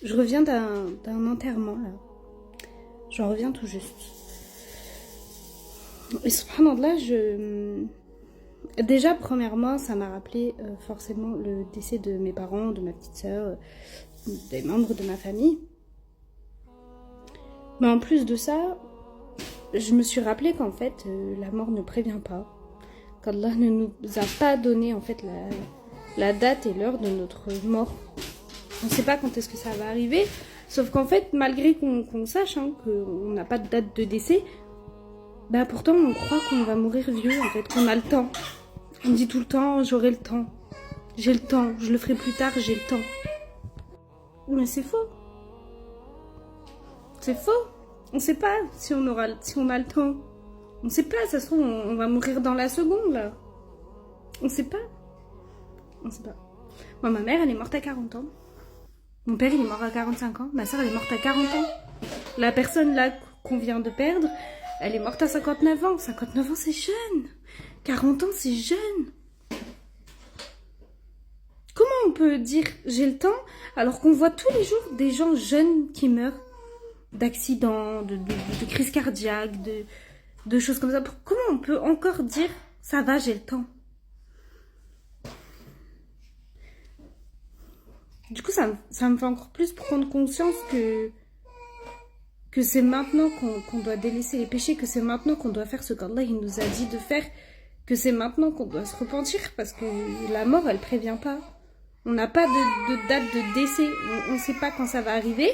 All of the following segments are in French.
Je reviens d'un enterrement, là. J'en reviens tout juste. Et subhanallah, déjà, premièrement, ça m'a rappelé forcément le décès de mes parents, de ma petite sœur, des membres de ma famille. Mais en plus de ça, je me suis rappelé qu'en fait, la mort ne prévient pas. Qu'Allah ne nous a pas donné en fait la date et l'heure de notre mort. On ne sait pas quand est-ce que ça va arriver. Sauf qu'en fait, malgré qu'on sache qu'on n'a pas de date de décès, bah pourtant on croit qu'on va mourir vieux, en fait, qu'on a le temps. On dit tout le temps, j'aurai le temps. J'ai le temps, je le ferai plus tard, j'ai le temps. Mais c'est faux. C'est faux. On sait pas si on a le temps. On sait pas, ça se trouve, on va mourir dans la seconde, là. On sait pas. On sait pas. Moi, ma mère, elle est morte à 40 ans. Mon père, il est mort à 45 ans. Ma soeur, elle est morte à 40 ans. La personne, là, qu'on vient de perdre, elle est morte à 59 ans. 59 ans, c'est jeune. 40 ans, c'est jeune. Comment on peut dire j'ai le temps alors qu'on voit tous les jours des gens jeunes qui meurent d'accidents, de crises cardiaques, de choses comme ça. Comment on peut encore dire ça va, j'ai le temps? Du coup, ça me fait encore plus prendre conscience que c'est maintenant qu'on doit délaisser les péchés, que c'est maintenant qu'on doit faire ce qu'Allah il nous a dit de faire, que c'est maintenant qu'on doit se repentir, parce que la mort, elle prévient pas. On n'a pas de date de décès, on ne sait pas quand ça va arriver.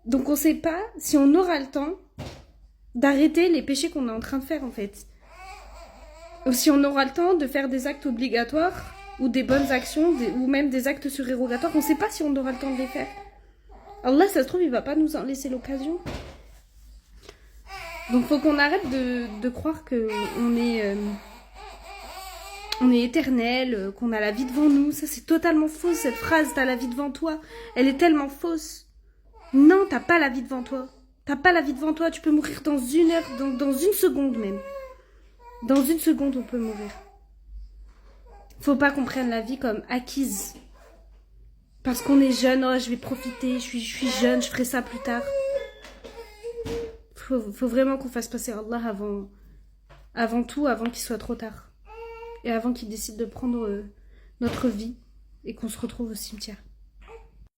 Donc on ne sait pas si on aura le temps d'arrêter les péchés qu'on est en train de faire, en fait. Ou si on aura le temps de faire des actes obligatoires, ou des bonnes actions, ou même des actes surérogatoires. On ne sait pas si on aura le temps de les faire. Allah, ça se trouve, il va pas nous en laisser l'occasion. Donc faut qu'on arrête de croire qu'on est... on est éternel, qu'on a la vie devant nous. Ça, c'est totalement faux, cette phrase, t'as la vie devant toi. Elle est tellement fausse. Non, t'as pas la vie devant toi. T'as pas la vie devant toi, tu peux mourir dans 1 heure, dans 1 seconde même. Dans 1 seconde, on peut mourir. Faut pas qu'on prenne la vie comme acquise. Parce qu'on est jeune, oh, je vais profiter, je suis jeune, je ferai ça plus tard. Faut vraiment qu'on fasse passer Allah avant tout, avant qu'il soit trop tard. Et avant qu'il décide de prendre notre vie et qu'on se retrouve au cimetière.